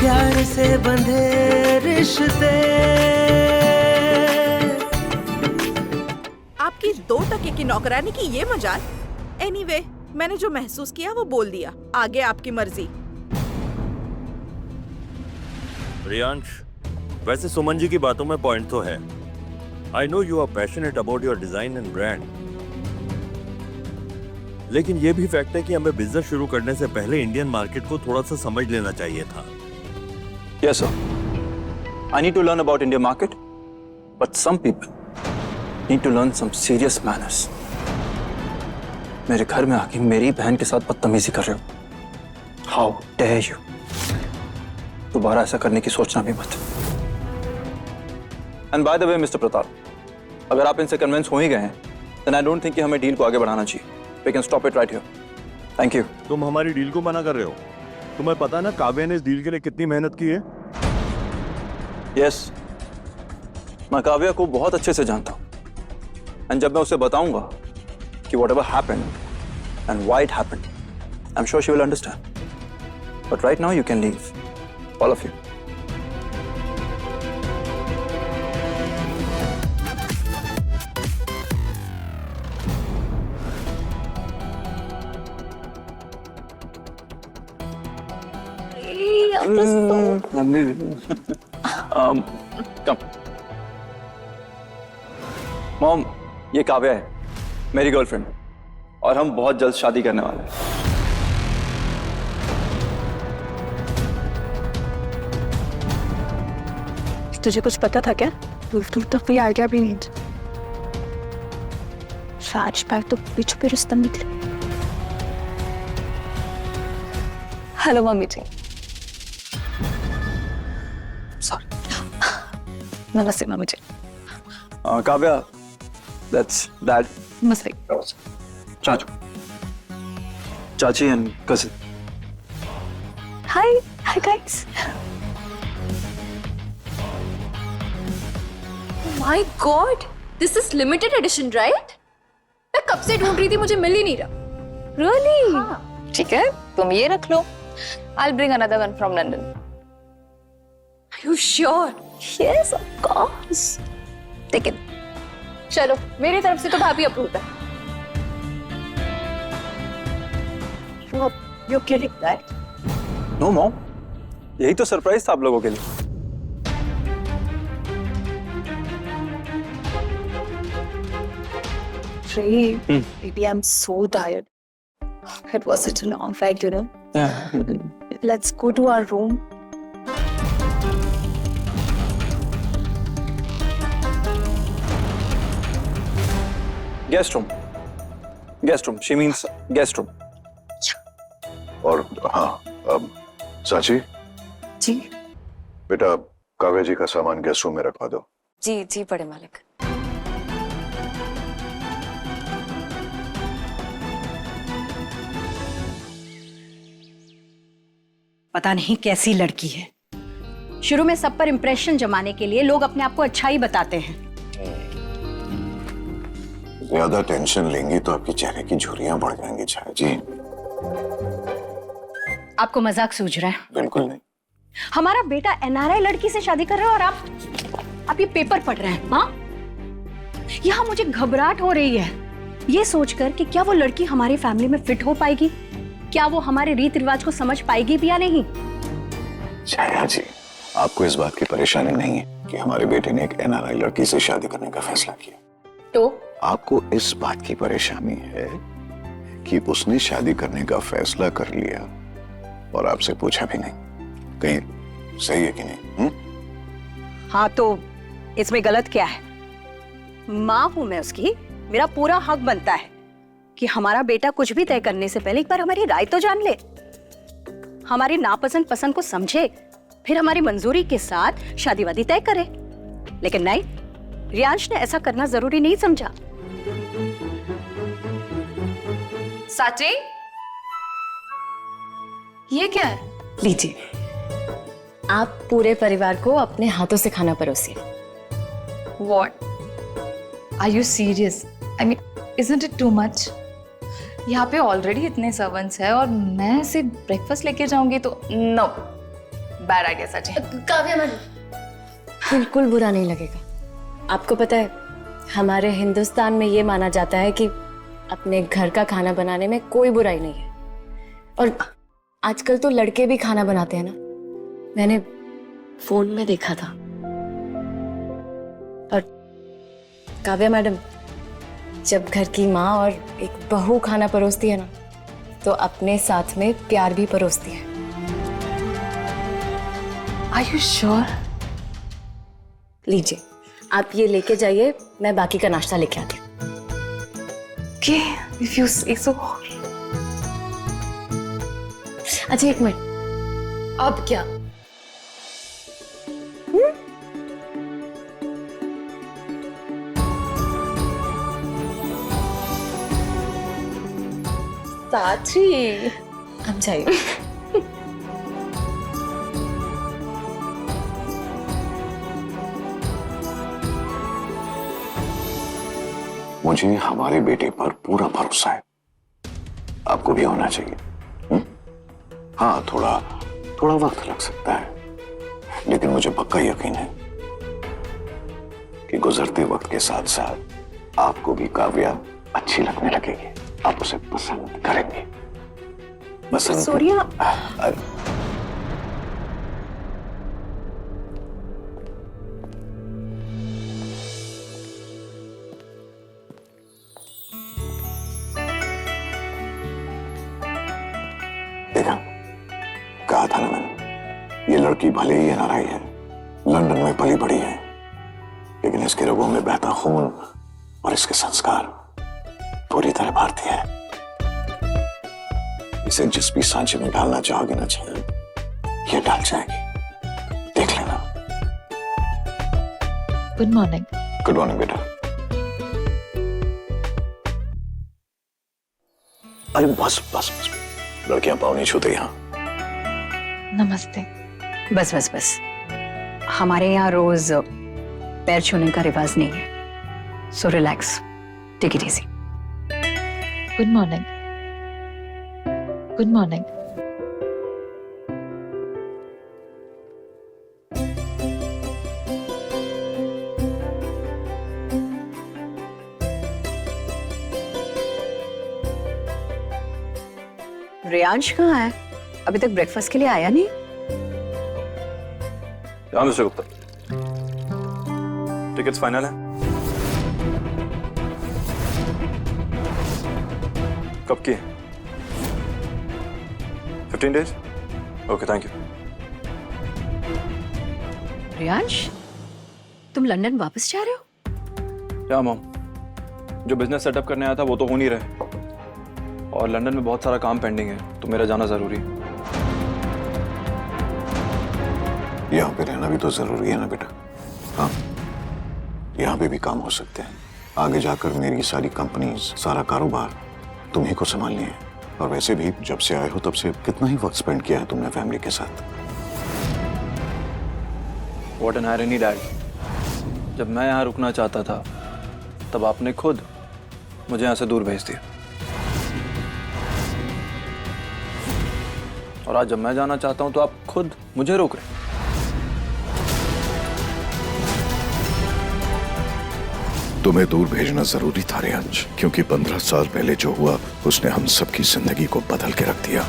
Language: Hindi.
प्यार से बंधे रिश्ते। आपकी 2% की नौकरानी की ये मजाल। एनीवे, मैंने जो महसूस किया वो बोल दिया, आगे आपकी मर्जी। रियांश, वैसे सुमन जी की बातों में पॉइंट तो है। I know you are passionate about your design and brand, लेकिन ये भी फैक्ट है कि हमें बिजनेस शुरू करने से पहले इंडियन मार्केट को थोड़ा सा समझ लेना चाहिए था। Yes, sir. I need to learn about Indian market, but some people need to learn some serious manners. मेरे घर में आके मेरी बहन के साथ बदतमीजी कर रहे हो। How dare you? दोबारा ऐसा करने की सोचना भी मत। And by the way, Mr. Pratap, अगर आप इनसे कन्विंस हो ही गए हैं, then I don't think कि हमें डील को आगे बढ़ाना चाहिए। We can stop it right here. Thank you. तुम हमारी डील को मना कर रहे हो? तुम्हें पता है ना काव्या ने इस डील के लिए कितनी मेहनत की है? Yes, मैं काव्या को बहुत अच्छे से जानता हूँ। And जब मैं उसे बताऊंगा कि whatever happened and why it happened, I'm sure she will understand. But right now you can leave, all of you. Come. Mom, ये काव्या है, मेरी गर्लफ्रेंड, और हम बहुत जल्द शादी करने वाले हैं। तुझे कुछ पता था क्या? तू तो कोई आइडिया भी नहीं। फ्लैशबैक तो पीछे पे रिश्ता निकले। Hello mummy ji. सॉरी। नमस्ते mummy ji. Kavya, that's dad. नमस्ते। चाचू, चाची and cousin. Hi guys. My God, this is limited edition, right? मैं कब से ढूंढ रही थी, मुझे मिल ही नहीं रहा। Really? हाँ। ठीक है, तुम ये रख लो। I'll bring another one from London. Are you sure? Yes, of course. Take it. चलो, मेरी तरफ से तो भाभी अप्रूव है। You're kidding, right? No, mom. यही तो सरप्राइज था आप लोगों के लिए। Ray, baby, I'm so tired. It was such a long flight, you know. Yeah. Let's go to our room. Guest room. Guest room. She means guest room. और हाँ, चाची जी बेटा, काव्या जी का सामान गेस्ट रूम में रखवा दो। जी जी बड़े मालिक। पता नहीं कैसी लड़की है। शुरू में सब पर इंप्रेशन जमाने के लिए लोग अपने आप को अच्छा ही बताते हैं। ज्यादा टेंशन लेंगी तो आपके चेहरे की झुर्रियां बढ़ जाएंगी छाया जी। आपको मजाक सूझ रहा है? बिल्कुल नहीं। हमारा बेटा एनआरआई लड़की से शादी कर रहा है और आप ये पेपर पढ़ रहे हैं? हाँ, यहाँ मुझे घबराहट हो रही है ये सोचकर कि क्या वो लड़की हमारी फैमिली में फिट हो पाएगी, क्या वो हमारे रीति रिवाज को समझ पाएगी भी या नहीं। छाया जी, आपको इस बात की परेशानी नहीं है कि हमारे बेटे ने एक एनआरआई लड़की से शादी करने का फैसला किया, तो आपको इस बात की परेशानी है कि उसने शादी करने का फैसला कर लिया और आपसे पूछा भी नहीं। कहीं सही है कि नहीं? हाँ, तो इसमें गलत क्या है? माँ हूं मैं उसकी, मेरा पूरा हक बनता है कि हमारा बेटा कुछ भी तय करने से पहले एक बार हमारी राय तो जान ले, हमारी नापसंद पसंद को समझे, फिर हमारी मंजूरी के साथ शादी वादी तय करे। लेकिन नहीं, रियांश ने ऐसा करना जरूरी नहीं समझा। साची, ये क्या है? लीजिए। आप पूरे परिवार को अपने हाथों से खाना परोसिए। What? Are you serious? I mean, isn't it too much? यहाँ पे ऑलरेडी इतने सर्वेंट्स हैं और मैं सिर्फ ब्रेकफास्ट लेके जाऊंगी तो no, bad idea, Sachi. Kavya madam, बिल्कुल बुरा नहीं लगेगा। आपको पता है हमारे हिंदुस्तान में ये माना जाता है कि अपने घर का खाना बनाने में कोई बुराई नहीं है, और आजकल तो लड़के भी खाना बनाते हैं ना, मैंने फोन में देखा था। और काव्या मैडम, जब घर की माँ और एक बहू खाना परोसती है ना, तो अपने साथ में प्यार भी परोसती है। Are you sure? लीजिए, आप ये लेके जाइए, मैं बाकी का नाश्ता लेके आती हूँ। Okay, if you say so. अच्छा एक मिनट, अब क्या? साथी, अब जाइए। मुझे हमारे बेटे पर पूरा भरोसा है, आपको भी होना चाहिए। हाँ, थोड़ा वक्त लग सकता है, लेकिन मुझे पक्का यकीन है कि गुजरते वक्त के साथ साथ आपको भी काव्या अच्छी लगने लगेगी, आप उसे पसंद करेंगे। पसंद सूर्या, देखा, कहा था ना मैंने, ये लड़की भले ही एनआरआई है, लंदन में पली बड़ी है, लेकिन इसके रगों में बहता खून और इसके संस्कार पूरी तरह भारतीय है। इसे जिस भी सांचे में डालना चाहोगे ना छाया, ये डाल जाएगी, देख लेना। Good morning. गुड मॉर्निंग बेटा। अरे बस बस बस, लड़कियां पाँव नहीं छूते यहाँ। Namaste. बस बस बस, हमारे यहाँ रोज पैर छूने का रिवाज नहीं है, so relax, take it easy. Good morning. Good morning. Riyansh कहाँ है? अभी तक ब्रेकफास्ट के लिए आया नहीं। हाँ मिस्टर गुप्ता, टिकट्स फाइनल है? कब की? 15 days? Okay, thank you. Riyansh, तुम लंदन वापस जा रहे हो? क्या मॉम, जो बिजनेस सेटअप करने आया था वो तो हो नहीं रहे, और लंदन में बहुत सारा काम पेंडिंग है, तो मेरा जाना जरूरी है। यहाँ पे रहना भी तो जरूरी है ना बेटा। हाँ, यहाँ पे भी काम हो सकते हैं। आगे जाकर मेरी सारी कंपनीज, सारा कारोबार तुम्ही को संभालनी है। और वैसे भी जब से आए हो तब से कितना ही वक्त स्पेंड किया है तुमने फैमिली के साथ। What an irony, dad. जब मैं यहाँ रुकना चाहता था, तब आपने खुद मुझे यहाँ से दूर भेज दिया, और आज जब मैं जाना चाहता हूँ तो आप खुद मुझे रोक रहे हैं। तुम्हें दूर भेजना जरूरी था रियांश, क्योंकि 15 साल पहले जो हुआ उसने हम सबकी जिंदगी को बदल के रख दिया।